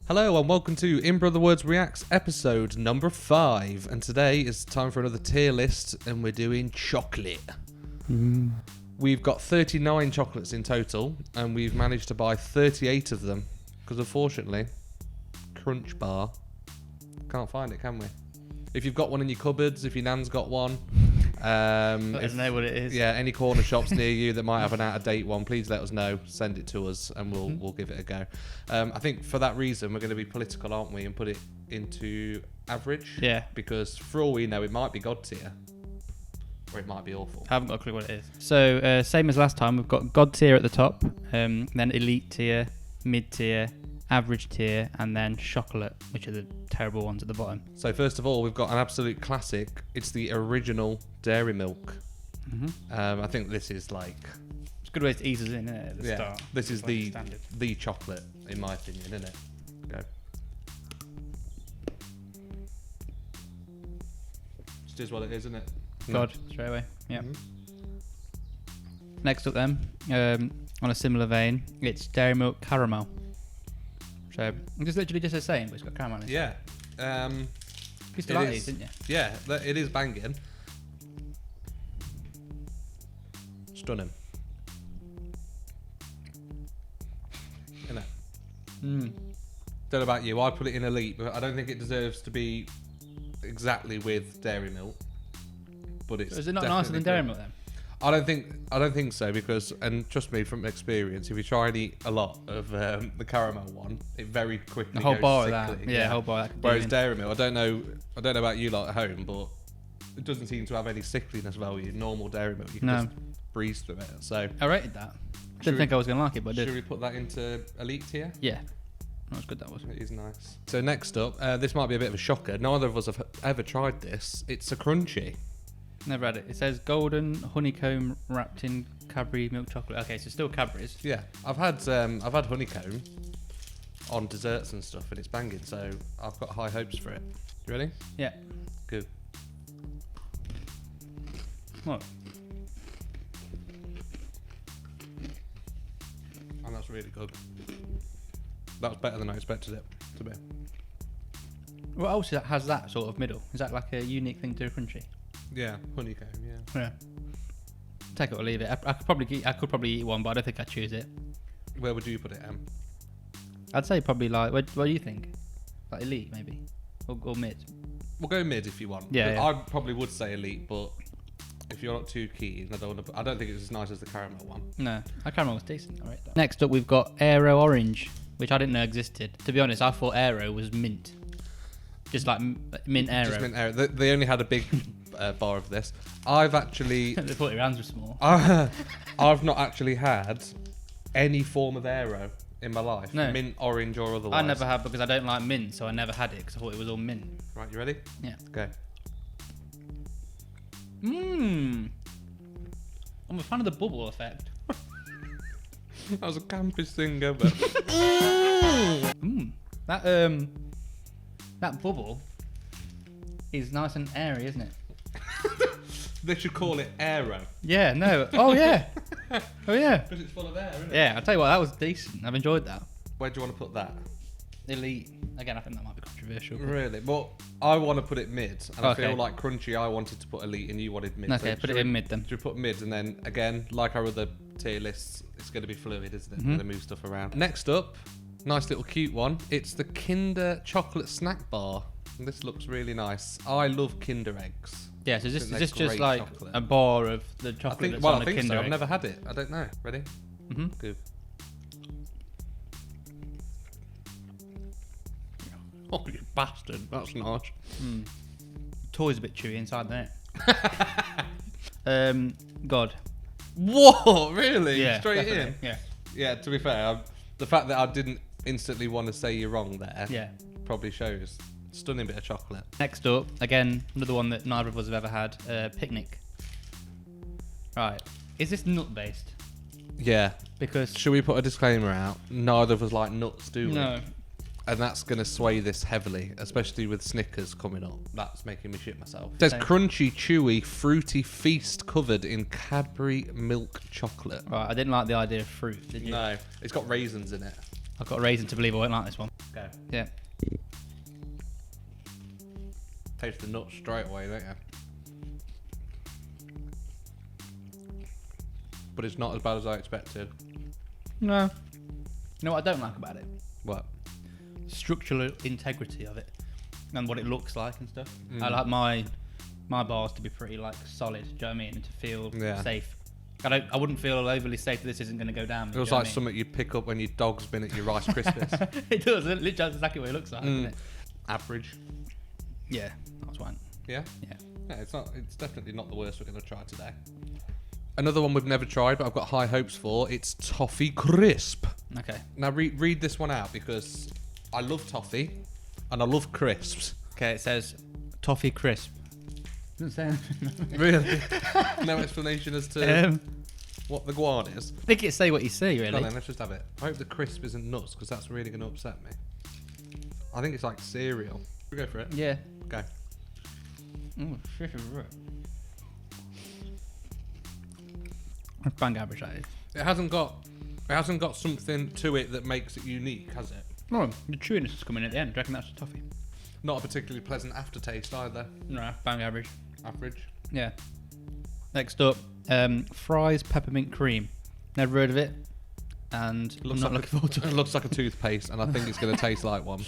Hello and welcome to In Brother Words Reacts episode number 5, and today is time for another tier list and we're doing chocolate. We've got 39 chocolates in total and we've managed to buy 38 of them because unfortunately Crunch Bar, can't find it, can we? If you've got one in your cupboards, if your nan's got one, let us know what it is. Yeah, any corner shops near you that might have an out-of-date one, please let us know. Send it to us, and we'll give it a go. I think for that reason, we're going to be political, aren't we, and put it into average. Yeah. Because for all we know, it might be God tier, or it might be awful. I haven't got a clue what it is. So same as last time, we've got God tier at the top, then Elite tier, Mid tier, Average tier, and then Chocolate, which are the terrible ones at the bottom. So first of all, we've got an absolute classic. It's the original Dairy Milk. I think this is like... It's a good way to ease us in, isn't it, at the start? This is like the chocolate, in my opinion, isn't it? Go. Just is what it is, isn't it? God, straight away. Yeah. Next up then, on a similar vein, it's Dairy Milk Caramel. So it's literally just the same, but it's got caramel in it. Yeah. You used to like these, didn't you? Yeah, it is banging. Stunning. Isn't it? Don't know about you, I'd put it in Elite, but I don't think it deserves to be exactly with Dairy Milk. But it's Is it not nicer than Dairy Milk then? I don't think so, because, and trust me from experience, if you try and eat a lot of the caramel one, it very quickly The whole goes bar sickly. of that. Yeah, whole bar. Whereas Dairy Milk, I don't know about you lot at home, but it doesn't seem to have any sickliness value. Normal Dairy Milk, you can just breeze through it. So I rated that. Didn't think I was going to like it, but I did. Should we put that into Elite tier? Yeah. That was good, that was. It is nice. So next up, this might be a bit of a shocker. Neither of us have ever tried this. It's a crunchy. Never had it. It says golden honeycomb wrapped in Cadbury milk chocolate. Okay, so still Cadbury's. Yeah, I've had honeycomb on desserts and stuff, and it's banging. So I've got high hopes for it. You ready? Yeah. Good. What? And that's really good. That was better than I expected it to be. What else has that sort of middle? Is that like a unique thing to a crunchy? Yeah, honeycomb. Yeah. Yeah. Take it or leave it. I could probably eat one, but I don't think I'd choose it. Where would you put it, Em? I'd say probably like. What do you think? Like Elite maybe, or Mid. We'll go Mid if you want. Yeah. I probably would say Elite, but if you're not too keen, I don't think it's as nice as the caramel one. No, that caramel was decent. All right. Next up, we've got Aero Orange, which I didn't know existed. To be honest, I thought Aero was mint, just like mint Aero. Just mint Aero. They only had a big bar of this. I've actually. They thought your hands were small. I've not actually had any form of Aero in my life. No. Mint, orange, or otherwise. I never have because I don't like mint, so I never had it because I thought it was all mint. Right, you ready? Yeah. Okay. I'm a fan of the bubble effect. That was the campest thing ever. That bubble is nice and airy, isn't it? They should call it Aero. Yeah, no. Oh, yeah. Oh, yeah. Because it's full of air, isn't it? Yeah, I'll tell you what, that was decent. I've enjoyed that. Where do you want to put that? Elite. Again, I think that might be controversial. Really? Well, I want to put it Mid. And Okay. I feel like Crunchy, I wanted to put Elite and you wanted Mid. Okay, So put it in Mid then. Should we put Mid? And then, again, like our other tier lists, it's going to be fluid, isn't it? We're going to move stuff around. Next up, nice little cute one. It's the Kinder Chocolate Snack Bar. And this looks really nice. I love Kinder eggs. Yeah, so is they're this just great like chocolate. a bar of the chocolate that's on I a think Kinder so. egg? I've never had it. I don't know. Ready? Good. Oh, you bastard. That's nice. Toy's a bit chewy inside there. God. Whoa, really? Yeah. Straight definitely. in? Yeah. Yeah, to be fair, the fact that I didn't instantly want to say you're wrong there Yeah. probably shows. Stunning bit of chocolate. Next up, again, another one that neither of us have ever had, Picnic. Right. Is this nut based? Yeah. Because... Should we put a disclaimer out? Neither of us like nuts, do we? No. And that's going to sway this heavily, especially with Snickers coming up. That's making me shit myself. It says Same. crunchy, chewy, fruity feast covered in Cadbury milk chocolate. Right, I didn't like the idea of fruit, did you? No, it's got raisins in it. I've got a reason to believe I won't like this one. Go. Yeah. Taste the nuts straight away, don't you? But it's not as bad as I expected. No. You know what I don't like about it? What? Structural integrity of it and what it looks like and stuff. Mm. I like my bars to be pretty like solid. Do you know what I mean? And to feel safe. I wouldn't feel overly safe that this isn't going to go down. It was like something you'd pick up when your dog's been at your Rice Krispies. It does. Literally, that's exactly what it looks like. Isn't it? Average. Yeah, that's one. Yeah? Yeah. Yeah, it's definitely not the worst we're going to try today. Another one we've never tried, but I've got high hopes for. It's Toffee Crisp. Okay. Now read this one out because I love toffee and I love crisps. Okay, it says Toffee Crisp. Doesn't say anything. Really? No explanation as to what the guan is. I think it say what you see, really. Go on then, let's just have it. I hope the crisp isn't nuts because that's really going to upset me. I think it's like cereal. We go for it. Yeah. Go. Oh, shit is right. That's bang average, that is. It hasn't got something to it that makes it unique, has it? Oh, the chewiness is coming at the end. Do you reckon that's a toffee? Not a particularly pleasant aftertaste either. No, bang average. Average. Yeah. Next up, Fry's Peppermint Cream. Never heard of it, and I'm not looking forward to it. It looks like a toothpaste, and I think it's going to taste like one.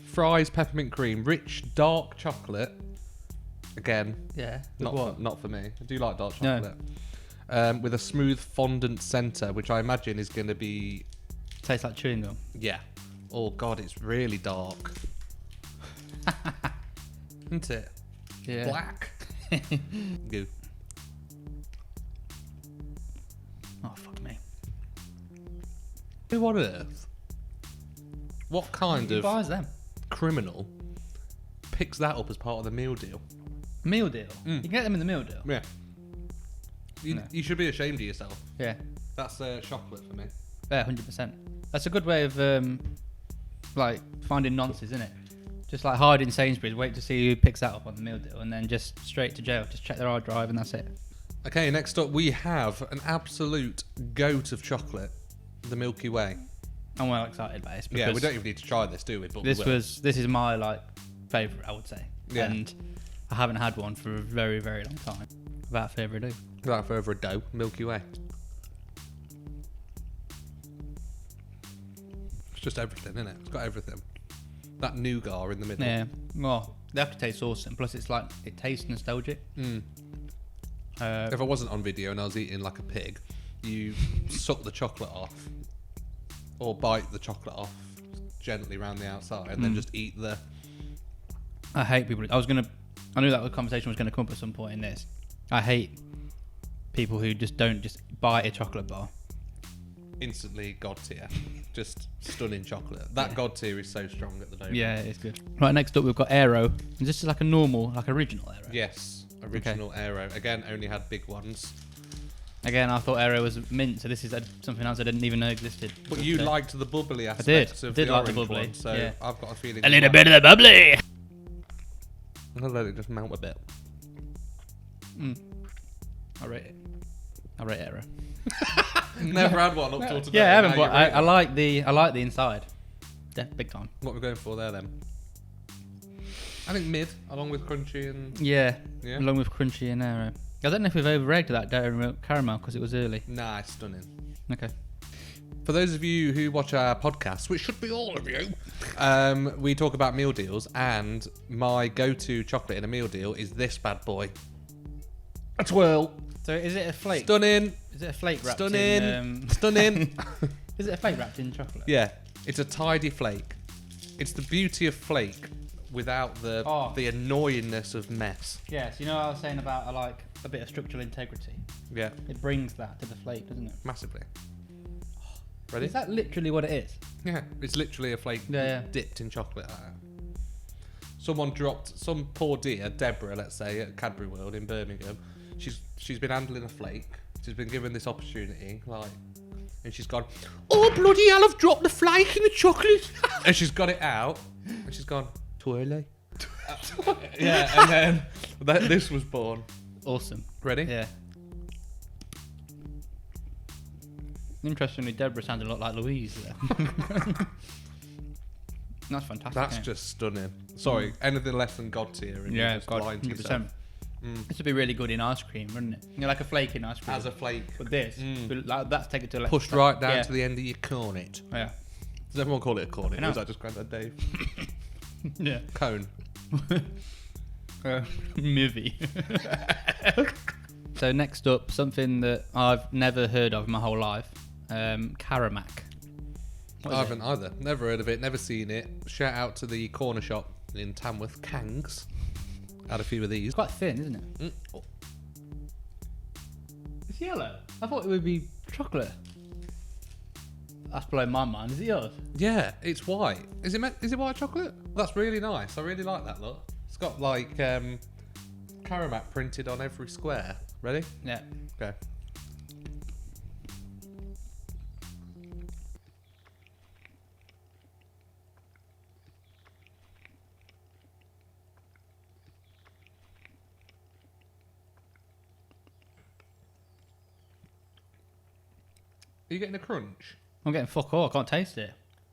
Fry's Peppermint Cream, rich dark chocolate. Again, Yeah. not for me. I do like dark chocolate. With a smooth fondant centre, which I imagine is going to be... Tastes like chewing gum. Yeah. Oh, God, it's really dark. Isn't it? Yeah. Black. Goo. Oh, fuck me. Who on earth? What kind Who of buys them? criminal picks that up as part of the meal deal? Meal deal. You can get them in the meal deal. Yeah. No. You should be ashamed of yourself. Yeah. That's chocolate for me. Yeah, 100%. That's a good way of like finding nonces, isn't it? Just like hide in Sainsbury's, wait to see who picks that up on the meal deal, and then just straight to jail. Just check their hard drive, and that's it. Okay, next up we have an absolute goat of chocolate, the Milky Way. I'm well excited about this. Yeah, we don't even need to try this, do we? But this we will. this is my like favourite, I would say. Yeah. And I haven't had one for a very, very long time. Without further ado. Without further ado, Milky Way. It's just everything, isn't it? It's got everything. That nougat in the middle. Yeah. Well, the aftertaste's awesome. Plus, it's like it tastes nostalgic. If I wasn't on video and I was eating like a pig, you suck the chocolate off, or bite the chocolate off gently around the outside, and then just eat the. I hate people. I knew that the conversation was gonna come up at some point in this. I hate people who just don't just bite a chocolate bar. Instantly god tier. Just stunning chocolate. That god tier is so strong at the moment. Yeah, it's good. Right, next up we've got Aero. Is this like a normal, like original Aero? Yes, original Aero. Again, only had big ones. Again, I thought Aero was mint, so this is something else I didn't even know existed. But you liked the bubbly aspects of did the like the orange bubbly, one, so yeah. I've got a feeling. A little bit of the bubbly! I'll let it just melt a bit. I rate Aero. Never had one up till today. Yeah, I haven't, Now but you rate I like the inside. Big time. What we're going for there then? I think mid, along with crunchy and Yeah, yeah. along with crunchy and Aero. I don't know if we've over-egged that dairy milk caramel because it was early. Nah, it's stunning. Okay. For those of you who watch our podcast, which should be all of you, we talk about meal deals, and my go-to chocolate in a meal deal is this bad boy. A twirl. So is it a flake? Stunning. Is it a flake wrapped Stunning. in... Stunning. Is it a flake wrapped in chocolate? Yeah, it's a tidy flake. It's the beauty of flake without the annoyingness of mess. Yes, you know what I was saying about I like a bit of structural integrity. Yeah, It brings that to the flake, doesn't it? massively. Ready? Is that literally what it is? Yeah, it's literally a flake Yeah. dipped in chocolate. Someone dropped, some poor dear, Deborah, let's say, at Cadbury World in Birmingham. She's been handling a flake. She's been given this opportunity, and she's gone, oh bloody hell, I've dropped the flake in the chocolate. And she's got it out, and she's gone, twirly. Yeah, and then this was born. Awesome. Ready? Yeah. Interestingly, Deborah sounded a lot like Louise there. That's fantastic. That's isn't it? just stunning. Sorry, anything less than God tier. And you're just God, lying to 100%. yourself. This would be really good in ice cream, wouldn't it? Like a flake in ice cream. As a flake. But this, that's take it to a Pushed right down to the end of your cornet. Yeah. Does everyone call it a cornet? No. Or is that just Grandad Dave? Yeah. Cone. Movie. So next up, something that I've never heard of in my whole life. Caramac. I haven't either. Never heard of it. Never seen it. Shout out to the corner shop in Tamworth, Kangs. Had a few of these. It's quite thin, isn't it? Oh. It's yellow. I thought it would be chocolate. That's blowing my mind. Is it yours? Yeah, it's white. Is it white chocolate? That's really nice. I really like that look. It's got like Caramac printed on every square. Ready? Yeah. Okay. Are you getting a crunch? I'm getting fuck all. I can't taste it.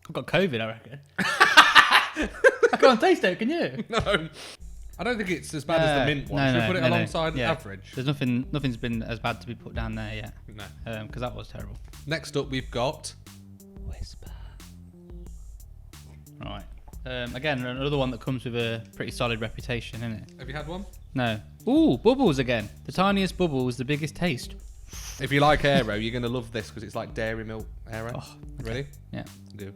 I've got COVID, I reckon. I can't taste it, can you? No. I don't think it's as bad as the mint one. Should we put it alongside average? There's nothing's been as bad to be put down there yet. No. Because that was terrible. Next up, we've got WISPA. Right. Again, another one that comes with a pretty solid reputation, isn't it? Have you had one? No. Ooh, bubbles again. The tiniest bubbles, the biggest taste. If you like Aero, you're going to love this because it's like dairy milk Aero. Oh, okay. Ready? Yeah. Go.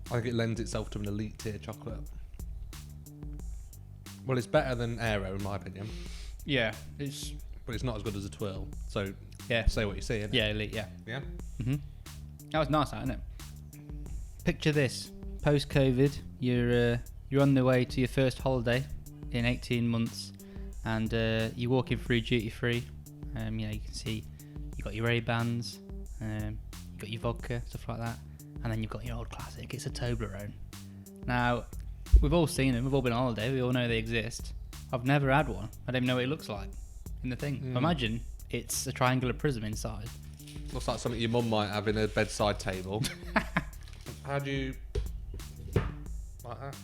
I think it lends itself to an elite tier chocolate. Well, it's better than Aero in my opinion, Yeah. but it's not as good as a twirl. So Yeah. say what you see. Innit? Yeah, elite. Yeah. Yeah. That was nice, isn't it? Picture this: post-COVID, you're on the way to your first holiday in 18 months, and you're walking through duty free. You can see you got your Ray-Bans, you got your vodka, stuff like that, and then you've got your old classic. It's a Toblerone. Now, we've all seen them. We've all been on holiday. We all know they exist. I've never had one. I don't even know what it looks like in the thing. Imagine it's a triangular prism inside. Looks like something your mum might have in a bedside table. How do you like that?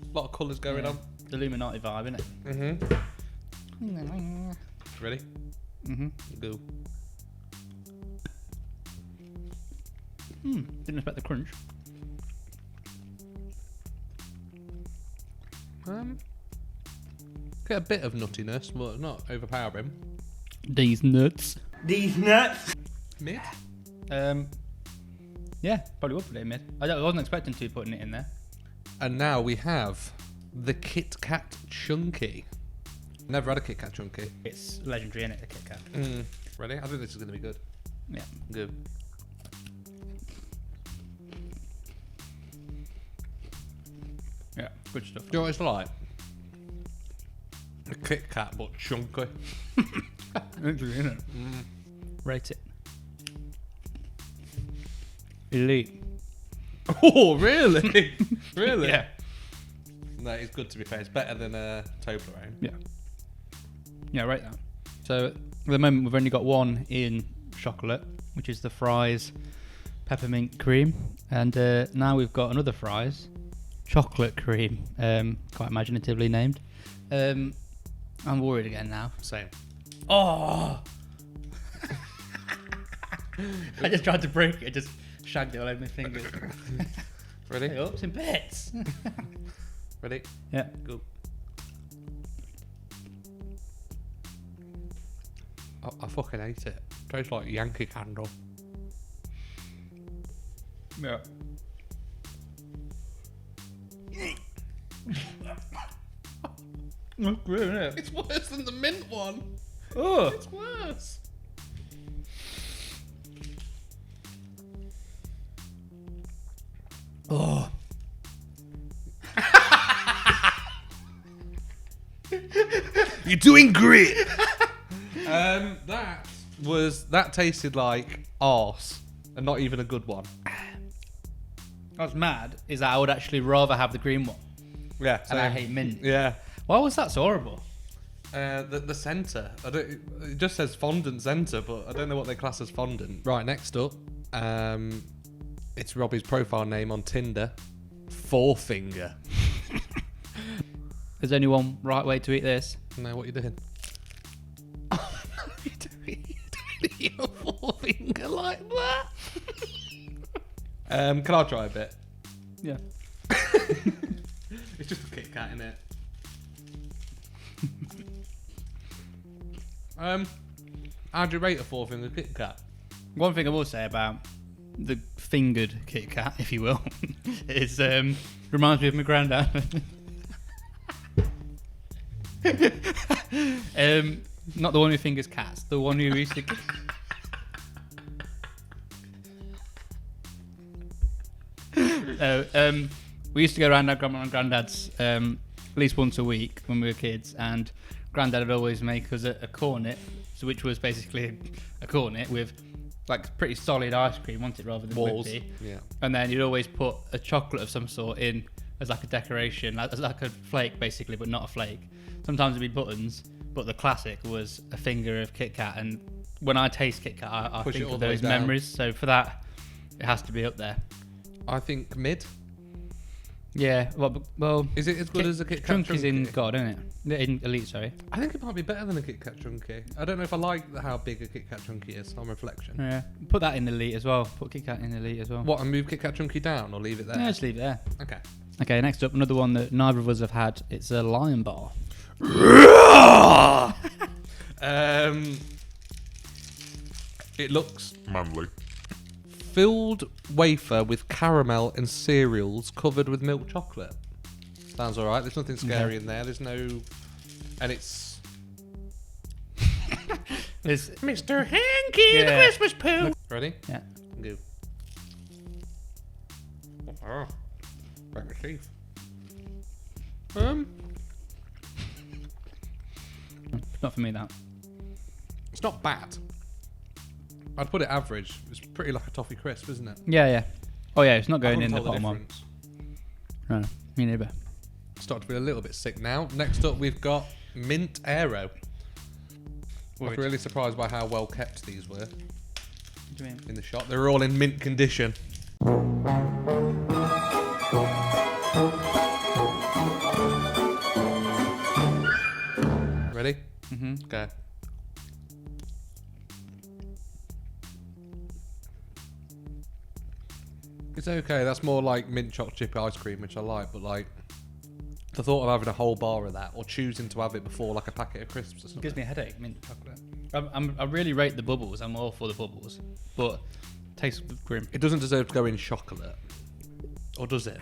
A lot of colours going on. The Illuminati vibe, innit? Mm-hmm. Ready? Mm-hmm. Go. Didn't expect the crunch. Get a bit of nuttiness, but not overpowering. These nuts. Mid? Yeah, probably would put it in mid. I wasn't expecting to be putting it in there. And now we have the Kitkat Chunky. Never had a Kitkat Chunky. It's legendary, innit, the Kit Kat? Ready? I think this is going to be good. Yeah. Good. Yeah, good stuff. Do you know what it's like? A Kit Kat, but chunky. Legendary, innit? Rate it. Elite. Oh, really? Really? Yeah. No, it's good to be fair. It's better than a Toblerone. Yeah. Yeah, rate that. So at the moment we've only got one in chocolate, which is the Fries Peppermint Cream, and now we've got another Fries Chocolate Cream, quite imaginatively named. I'm worried again now. Same. Oh! I just tried to break it, just shagged it all over my fingers. Ready? Hey, ups in bits. Ready? Yeah. Go. I fucking hate it. Tastes like Yankee Candle. Yeah. That's great, isn't it? It's worse than the mint one. Oh! It's worse. Oh! You're doing great. That tasted like arse, and not even a good one. What's mad is that I would actually rather have the green one, Yeah, and I hate mint. Yeah, Why was that so horrible? The centre. It just says fondant centre, but I don't know what they class as fondant. Right, next up, it's Robbie's profile name on Tinder. Forefinger. There's only one right way to eat this. No, what are you doing? Oh, no, you're doing your forefinger like that. Can I try a bit? Yeah. It's just a Kit Kat, innit? How do you rate a forefinger Kit Kat? One thing I will say about the fingered Kit Kat, if you will, is reminds me of my granddad. Not the one who fingers cats, the one who used to. We used to go around our grandma and granddad's at least once a week when we were kids, and granddad would always make us a cornet, so which was basically a cornet with like pretty solid ice cream, wasn't it, rather than Walls. whippy. Yeah. And then you'd always put a chocolate of some sort in as like a decoration, as like a flake basically, but not a flake. Sometimes it'd be buttons, but the classic was a finger of Kit Kat. And when I taste Kit Kat, I Push it think all of the way those down. memories. So for that, it has to be up there. I think mid. Yeah. Well, Is it as good as a Kit Kat Chunky's Chunky? in God, isn't it? In Elite, sorry. I think it might be better than a Kit Kat Chunky. I don't know if I like how big a Kit Kat Chunky is on reflection. Yeah. Put that in Elite as well. Put Kit Kat in Elite as well. What, and move Kit Kat Chunky down or leave it there? Yeah, just leave it there. Okay. Okay, next up, another one that neither of us have had. It's a Lion Bar. It looks Manly. filled wafer with caramel and cereals covered with milk chocolate. Sounds alright. There's nothing scary in there. There's no... And it's... There's Mr. Hanky, Yeah. the Christmas poo. Ready? Yeah. Go. Oh, break my teeth. not for me, that. It's not bad. I'd put it average. It's pretty like a toffee crisp, isn't it? Yeah. Oh yeah, it's not I going couldn't in the tell bottom one. difference. No, me neither. Starting to feel a little bit sick now. Next up, we've got Mint Aero. I was really surprised by how well kept these were What do you mean? in the shop. They were all in mint condition. Ready? Mm-hmm. Okay. It's okay. That's more like mint chocolate chip ice cream, which I like. But like, the thought of having a whole bar of that, or choosing to have it before like a packet of crisps or It something. gives me a headache, mint chocolate. I really rate the bubbles. I'm all for the bubbles, but tastes grim. It doesn't deserve to go in chocolate, or does it?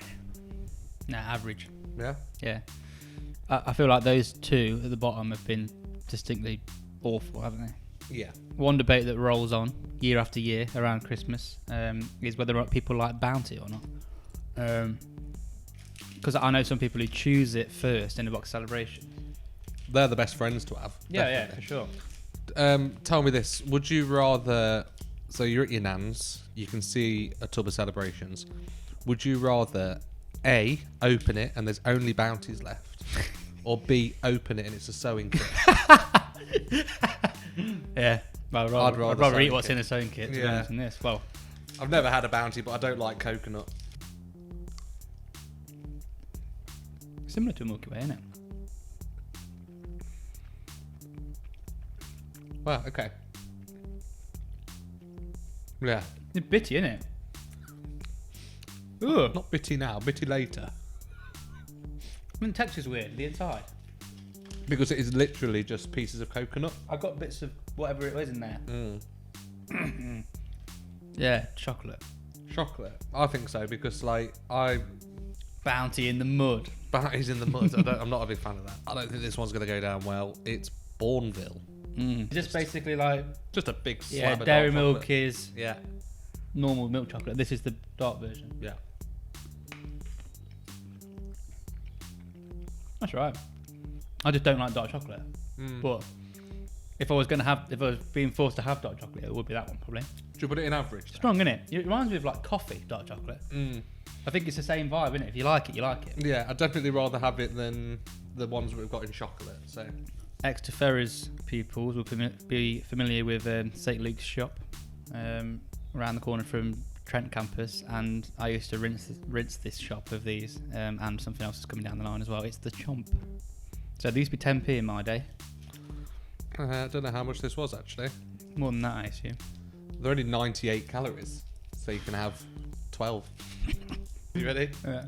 Nah, average. Yeah. Yeah. I feel like those two at the bottom have been distinctly awful, haven't they? Yeah. One debate that rolls on year after year around Christmas is whether or not people like Bounty or not. Because I know some people who choose it first in a box celebration. They're the best friends to have. Yeah, for sure. Tell me this: would you rather? So you're at your nan's, you can see a tub of celebrations. Would you rather A, open it and there's only Bounties left, or B, open it and it's a sewing kit? Yeah. Well, I'd I'd rather rather eat sewing what's kit. in a sewing kit to be Yeah. honest than this. Well, I've never had a Bounty, but I don't like coconut. similar to a Milky Way, isn't it? Well, okay. Yeah. It's bitty, isn't it? Ugh. Not bitty now, bitty later. I mean, the texture's weird. The inside. Because it is literally just pieces of coconut. I got bits of whatever it was in there. Mm. Yeah, chocolate. Chocolate. I think so, because like Bounty in the mud. Bounty's in the mud. I'm not a big fan of that. I don't think this one's going to go down well. It's Bourneville. Just basically like Just a big slab yeah, of dairy dark milk chocolate. is Yeah. normal milk chocolate. This is the dark version. Yeah. That's right. I just don't like dark chocolate. But if I was being forced to have dark chocolate, it would be that one probably. Should we put it in average? then? Strong, isn't it? It reminds me of like coffee, dark chocolate. I think it's the same vibe, isn't it? If you like it, you like it. Yeah, I'd definitely rather have it than the ones that we've got in chocolate. So Exeter Ferrers pupils will be familiar with St Luke's shop around the corner from Trent campus, and I used to rinse this shop of these, and something else is coming down the line as well. It's the Chomp. So these used to be 10p in my day. I don't know how much this was actually. More than that, I assume. They're only 98 calories, so you can have 12. You ready? Yeah.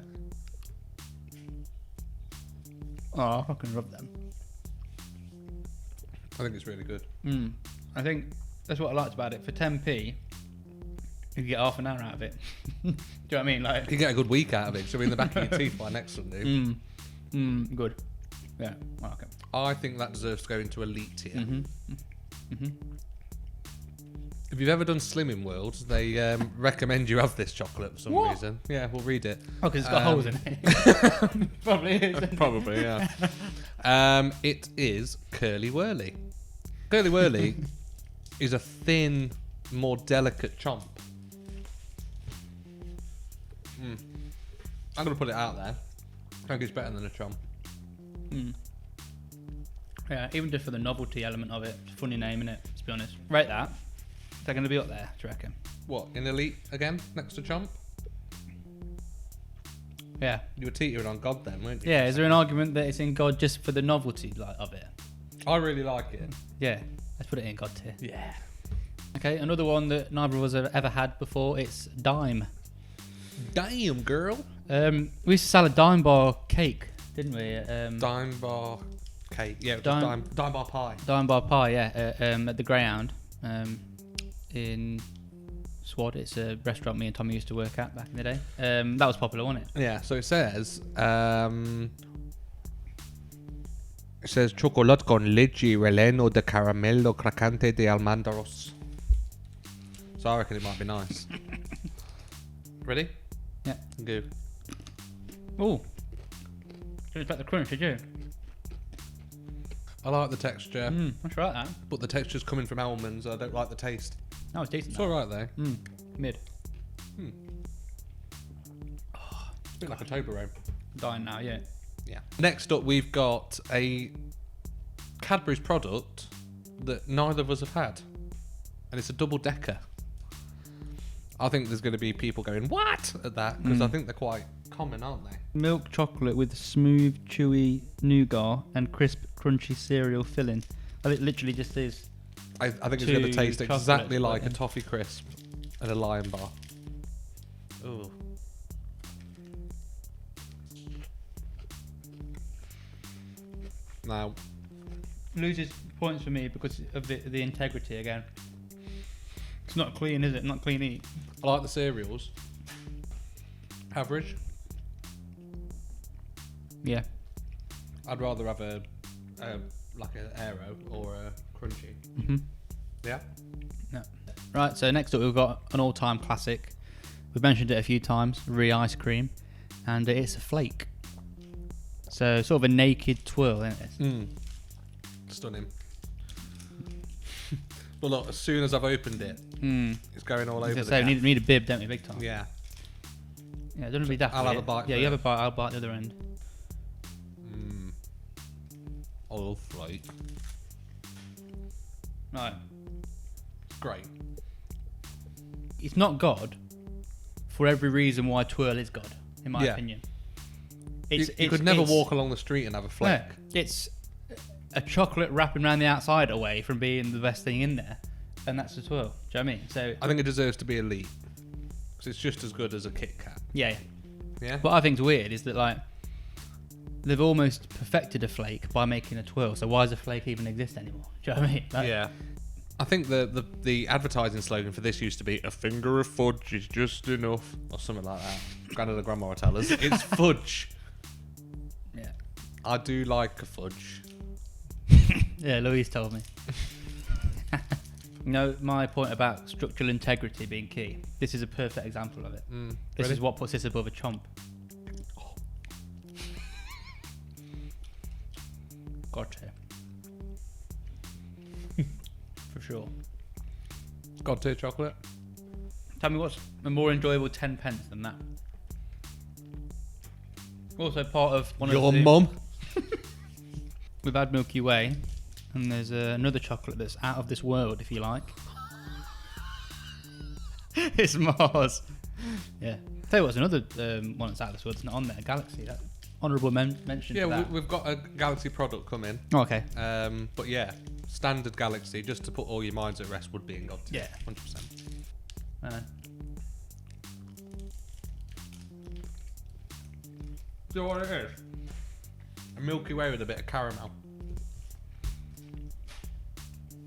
Oh, I can rub them. I think it's really good. I think that's what I liked about it. For 10p, you get half an hour out of it. Do you know what I mean? Like, You get a good week out of it. So in the back of your teeth by next Sunday. Good. Yeah, I like it. I think that deserves to go into elite tier. Mm-hmm. If you've ever done Slimming World, they recommend you have this chocolate for some reason. Yeah, we'll read it. Oh, because it's got holes in it. Probably is. Probably, yeah. It is Curly Whirly. Curly Whirly is a thin, more delicate chomp. I'm going to put it out there. I think it's better than a chomp. Yeah, even just for the novelty element of it. It's a funny name, innit? To be honest. Rate that. Is that going to be up there, do you reckon? What, in elite again, next to chomp? Yeah. You were teetering on God then, weren't you? Yeah, is there an argument that it's in God just for the novelty of it? I really like it. Yeah, let's put it in God tier. Yeah. Okay, another one that neither of us have ever had before, it's Dime. Damn, girl. We used to sell a Dime bar cake, didn't we? Dime bar cake. Yeah, it was dime bar pie. Dime bar pie, yeah, at the Greyhound in Swad. It's a restaurant me and Tommy used to work at back in the day. That was popular, wasn't it? Yeah, so it says chocolate con leche relleno de caramello crocante de almendros. So I reckon it might be nice. Ready? Yeah. Go. Oh, didn't expect the crunch, did you? I like the texture, That's right, that. but the texture's coming from almonds. I don't like the taste. That was decent. It's alright though. Mid. It's a bit like a Toblerone. Dying now, yeah. Yeah. Next up, we've got a Cadbury's product that neither of us have had, and it's a double decker. I think there's going to be people going, "What?" at that, because I think they're quite common, aren't they? Milk chocolate with smooth, chewy nougat and crisp, crunchy cereal filling. It literally just is. I think it's going to taste exactly chocolates, like but a toffee crisp and a Lion Bar. Ooh. Now, Loses points for me because of the integrity again. It's not clean, is it? Not clean eat. I like the cereals. Average. Yeah. I'd rather have a like an Aero or a Crunchy. Yeah. No. Right. So next up, we've got an all-time classic. We've mentioned it a few times. Ree ice cream, and it's a flake. So sort of a naked twirl, isn't it? Stunning. But look, as soon as I've opened it, it's going all over the So we need a bib, don't we? Big time. Yeah. Yeah, don't be daft. I'll have a bite Yeah, first. you have a bite. I'll bite the other end. Oil flake. Right. Great. It's not God for every reason why twirl is God, in my opinion. You could never walk along the street and have a flake. Yeah, it's a chocolate wrapping around the outside away from being the best thing in there, and that's a twirl. Do you know what I mean? So I think it deserves to be elite because it's just as good as a Kitkat. yeah. Yeah. What I think's weird is that like they've almost perfected a flake by making a twirl. So why does a flake even exist anymore? Do you know what I mean? Like, yeah. I think the advertising slogan for this used to be "A finger of fudge is just enough" or something like that. Granddad and Grandma would tell us it's fudge. Yeah. I do like a fudge. Yeah, Louise told me. You know, my point about structural integrity being key. This is a perfect example of it. This Ready? is what puts this above a chomp. Gotcha. For sure. God tier chocolate. Tell me what's a more enjoyable 10 pence than that. Also part of one Your of the... mum. We've had Milky Way, And there's another chocolate that's out of this world, if you like. It's Mars. Yeah. Tell you what's another one that's out of this world that's not on there. Galaxy. That honourable mention. Yeah, to that. we've got a Galaxy product coming. Oh, okay. But yeah, standard Galaxy, just to put all your minds at rest, would be in God tier. Yeah. 100%. Do you know what it is? A Milky Way with a bit of caramel.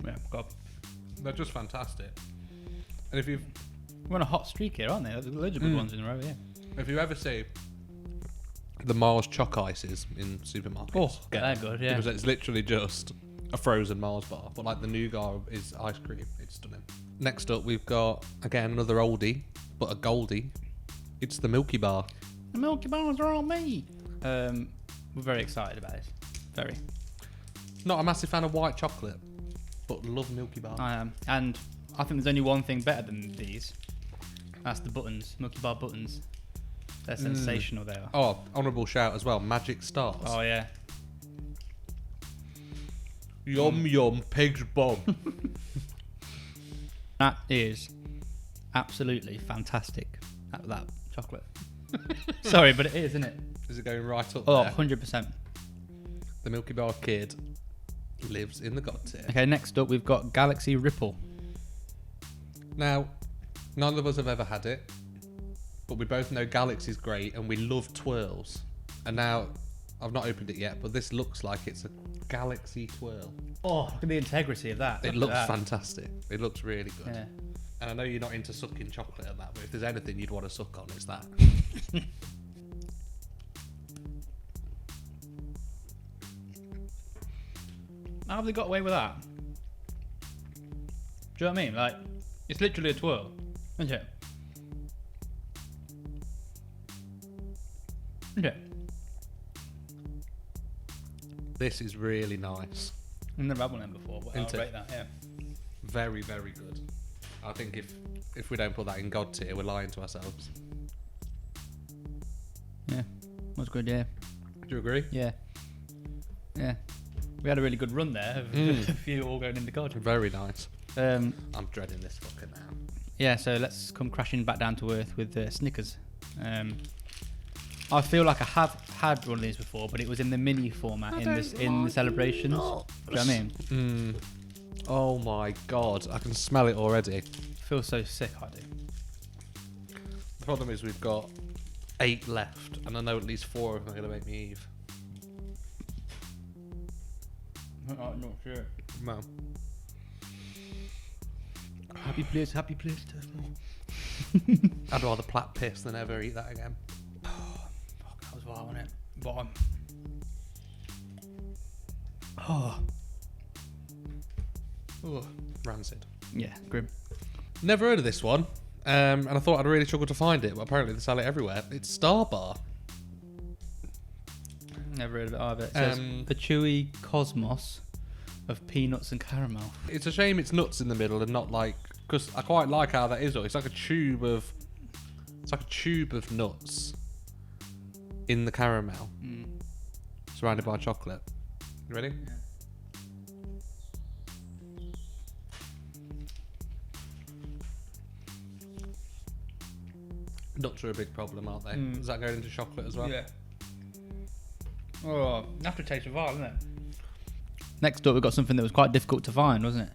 Yeah, God. They're just fantastic. And if you've We're on a hot streak here, aren't they? There's loads of good ones in a row, yeah. if you ever see the Mars choc ices in supermarkets, Oh, they're good, yeah. because it's literally just a frozen Mars bar, but like the nougat is ice cream. It's stunning. Next up, we've got again another oldie, but a goldie. It's the Milky Bar. The Milky Bars are on me. We're very excited about this. Very. Not a massive fan of white chocolate, but love Milky Bar. I am. And I think there's only one thing better than these. That's the buttons. Milky Bar buttons. They're sensational, they are. Oh, honourable shout as well. Magic Stars. Oh, yeah. Yum yum, pig's bum. That is absolutely fantastic. That chocolate. Sorry, but it is, isn't it? Is it going right up Oh, there? 100%. The Milky Bar kid lives in the God tier. Okay, next up we've got Galaxy Ripple. Now, none of us have ever had it, but we both know Galaxy's great and we love twirls. And now, I've not opened it yet, but this looks like it's a Galaxy twirl. Oh, look at the integrity of that. It Look looks at that. fantastic. It looks really good. Yeah. And I know you're not into sucking chocolate and that, but if there's anything you'd want to suck on, it's that. How have they got away with that? Do you know what I mean? Like, it's literally a twirl, isn't it? Isn't it? This is really nice. I've never had one of them before, but I'll Isn't it? rate that, yeah. Very, very good. I think if we don't put that in God tier, we're lying to ourselves. Yeah, was good, yeah. Do you agree? Yeah. Yeah. We had a really good run there of a few all going into God. Very nice. Um, I'm dreading this fucker now. yeah, so let's come crashing back down to earth with Snickers. I feel like I have had one of these before, but it was in the mini format in the celebrations. Do you know what I mean? Oh my god, I can smell it already. I feel so sick, I do. The problem is we've got 8 left, and I know at least 4 of them are going to make me Eve. I'm not sure. No. Happy place, turf more. I'd rather plat piss than ever eat that again. Fuck, that was vile, wasn't it? Bottom. Oh. Oh. Rancid. Yeah, grim. Never heard of this one, and I thought I'd really struggle to find it, but apparently they sell it everywhere. It's Star Bar. Never heard of it either. It says the chewy cosmos of peanuts and caramel. It's a shame it's nuts in the middle and not like, because I quite like how that is. Though. It's like a tube of nuts in the caramel, surrounded by chocolate. You ready? Yeah. Nuts are a big problem, aren't they? Does that go into chocolate as well? Yeah. Oh, aftertaste of vile, isn't it? Next up, we've got something that was quite difficult to find, wasn't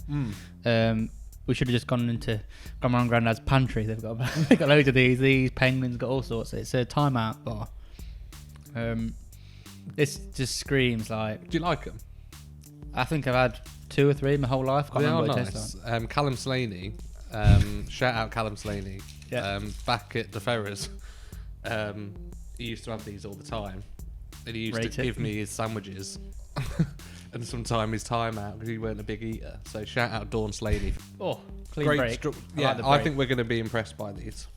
it? We should have just gone into Grandma and Grandad's pantry. They've got loads of these. These penguins got all sorts. It's a timeout bar. This just screams like. Do you like them? I think I've had 2 or 3 my whole life. Can't They are remember what it nice. tastes like. Callum Slaney, shout out Callum Slaney. Yeah. Back at the Ferrers, he used to have these all the time, and he used Rate to it. give me his sandwiches, and sometimes his time out because he weren't a big eater. So shout out Dawn Slaney. Oh, clean break. Yeah, like the I break. think we're going to be impressed by these.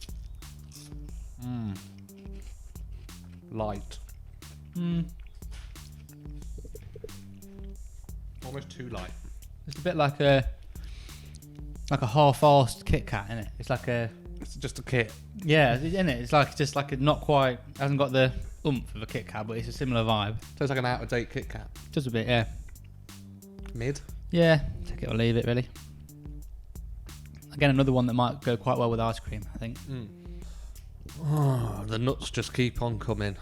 Light. Almost too light. It's a bit like a half-assed Kitkat, isn't it? It's like a It's just a kit. yeah, isn't it? It's like just like a not quite hasn't got the oomph of a Kitkat, but it's a similar vibe. So it's like an out-of-date Kit Kat. Just a bit, yeah. Mid. Yeah, take it or leave it, really. Again, another one that might go quite well with ice cream, I think. Oh, the nuts just keep on coming.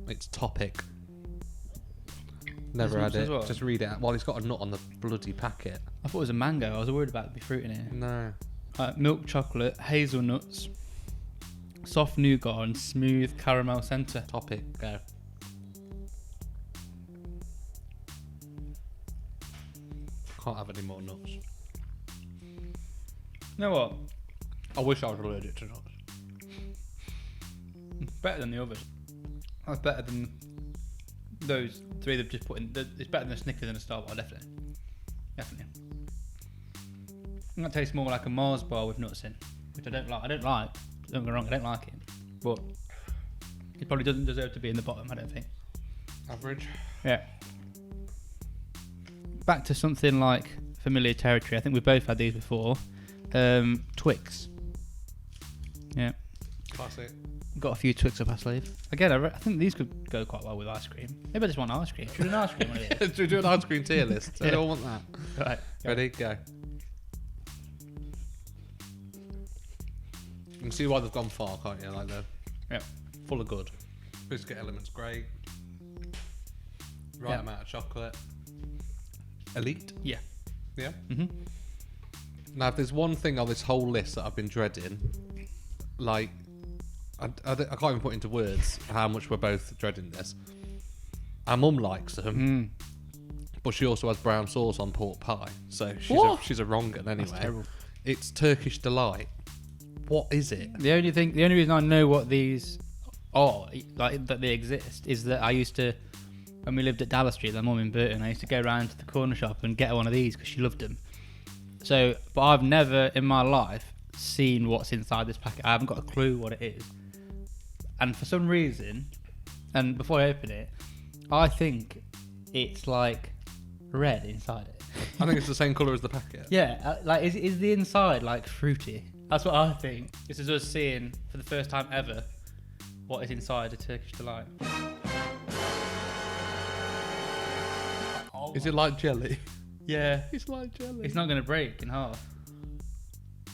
It's Topic. Never had it. Well? Just read it out. Well, it's got a nut on the bloody packet. I thought it was a mango. I was worried about the fruit in it. No. Milk chocolate, hazelnuts, soft nougat, and smooth caramel centre. Topic. Go. Can't have any more nuts. You know what? I wish I was allergic to nuts. It's better than the others. That's better than those three they've just put in. It's better than a Snickers and a Star Bar, definitely. Definitely. And that tastes more like a Mars bar with nuts in, which I don't like. Don't get me wrong, I don't like it. But it probably doesn't deserve to be in the bottom, I don't think. Average. Yeah. Back to something like familiar territory. I think we've both had these before. Twix. Yeah. Classic. Got a few Twix up our sleeve. Again, I think these could go quite well with ice cream. Maybe I just want ice cream. Should we do an ice cream one of these? Should we do an ice cream tier list? I don't want that. Right. Ready? Go. You can see why they've gone far, can't you? Like they're full of good. Biscuit elements, great. Right amount of chocolate. Elite. Yeah. Yeah. Mhm. Now, if there's one thing on this whole list that I've been dreading, like, I can't even put into words how much we're both dreading this. Our mum likes them, but she also has brown sauce on pork pie, so she's a wrong one anyway. That's terrible. It's Turkish Delight. What is it? The only reason I know what these are, like that they exist, is that I used to, when we lived at Dallas Street, my mum in Burton, I used to go around to the corner shop and get her one of these because she loved them. So, but I've never in my life seen what's inside this packet. I haven't got a clue what it is. And for some reason, and before I open it, I think it's like red inside it. I think it's the same colour as the packet. Yeah, like is the inside like fruity? That's what I think. This is us seeing for the first time ever what is inside a Turkish Delight. Is it like jelly? Yeah. It's like jelly. It's not going to break in half.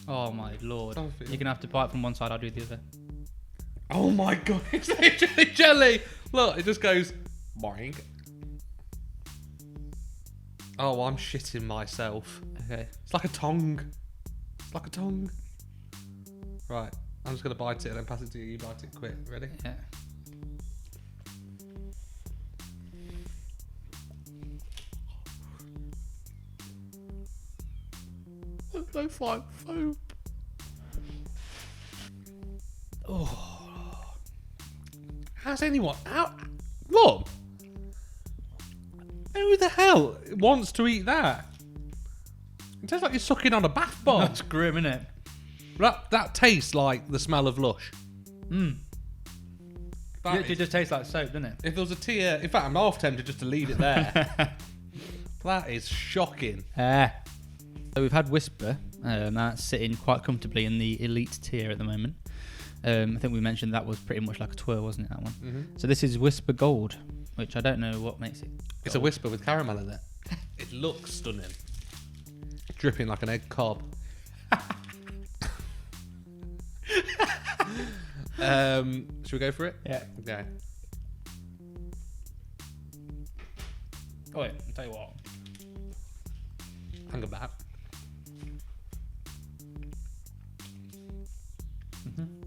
Oh my lord. You're going to have to bite from one side, I'll do the other. Oh my god, it's literally jelly. Look, it just goes boing. Oh, I'm shitting myself. Okay. It's like a tongue. It's like a tongue. Right, I'm just going to bite it and then pass it to you. You bite it quick. Ready? Yeah. There's no fine foam. Oh. How's anyone? Mum? Who the hell wants to eat that? It tastes like you're sucking on a bath bomb. That's grim, isn't it? That tastes like the smell of Lush. It just tastes like soap, doesn't it? If there was a tier... In fact, I'm half tempted just to leave it there. That is shocking. So we've had WISPA. That's sitting quite comfortably in the elite tier at the moment. I think we mentioned that was pretty much like a twirl, wasn't it, that one? Mm-hmm. So this is WISPA Gold, which I don't know what makes it gold. It's a WISPA with caramel in it. It looks stunning. Dripping like an egg cob. Should we go for it? Yeah. Okay. Oh wait, I'll tell you what. Hang about.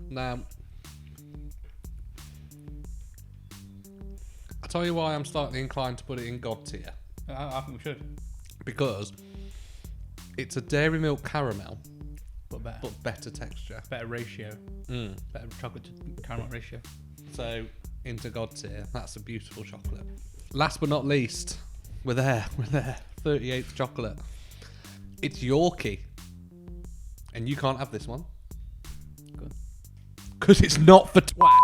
Now, I'll tell you why I'm slightly inclined to put it in God tier. I think we should. Because it's a dairy milk caramel, But better. but better texture. Better ratio. Better chocolate to caramel ratio. So, into God tier. That's a beautiful chocolate. Last but not least, we're there. 38th chocolate. It's Yorkie. And you can't have this one. Good. Because it's not for twats.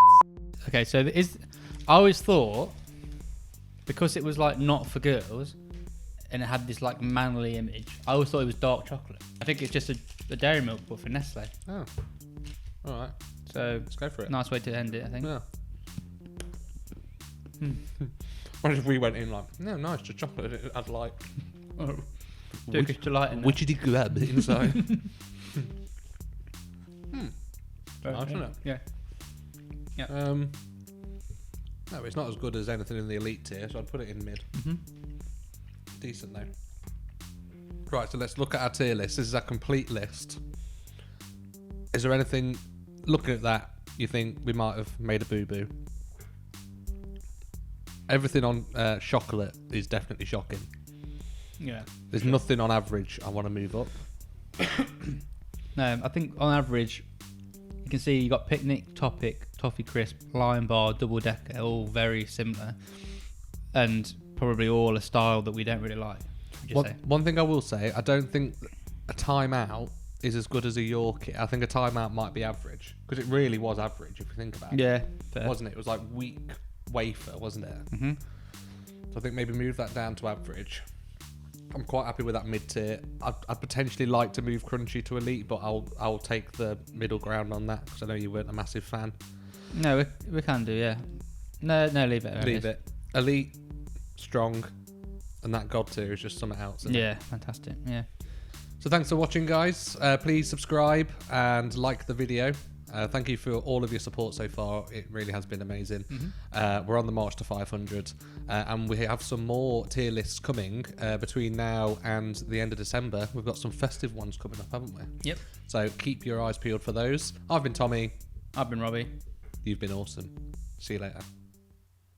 Okay, so I always thought, because it was like not for girls, and it had this like manly image, I always thought it was dark chocolate. I think it's just a dairy milk, but for Nestle. Oh. Alright. So, Let's go for it. nice way to end it, I think. Yeah. What if we went in like, no, nice, just chocolate. I'd like Oh, Turkish delight in Which did you grab inside? Nice, isn't it? Yeah. Yeah. No, it's not as good as anything in the elite tier, so I'd put it in mid. Mm-hmm. Decent though. Right, so let's look at our tier list. This is our complete list. Is there anything, looking at that, you think we might have made a boo-boo? Everything on chocolate is definitely shocking. Yeah. There's nothing on average I want to move up. No, I think on average, you can see you got Picnic, Topic, Toffee Crisp, Lion Bar, Double Decker, all very similar, and probably all a style that we don't really like. One thing I will say, I don't think a timeout is as good as a Yorkie. I think a timeout might be average, because it really was average if you think about it. Yeah, fair. Wasn't it? It was like weak wafer, wasn't it? Mm-hmm. So I think maybe move that down to average. I'm quite happy with that mid tier. I'd potentially like to move Crunchy to elite, but I'll take the middle ground on that because I know you weren't a massive fan. No, we can do, yeah. No, leave it. Leave it. Elite, strong, and that God tier is just something else. Yeah, fantastic. Yeah. So thanks for watching, guys. Please subscribe and like the video. Thank you for all of your support so far. It really has been amazing. Mm-hmm. We're on the march to 500, and we have some more tier lists coming between now and the end of December. We've got some festive ones coming up, haven't we? Yep. So keep your eyes peeled for those. I've been Tommy. I've been Robbie. You've been awesome. See you later.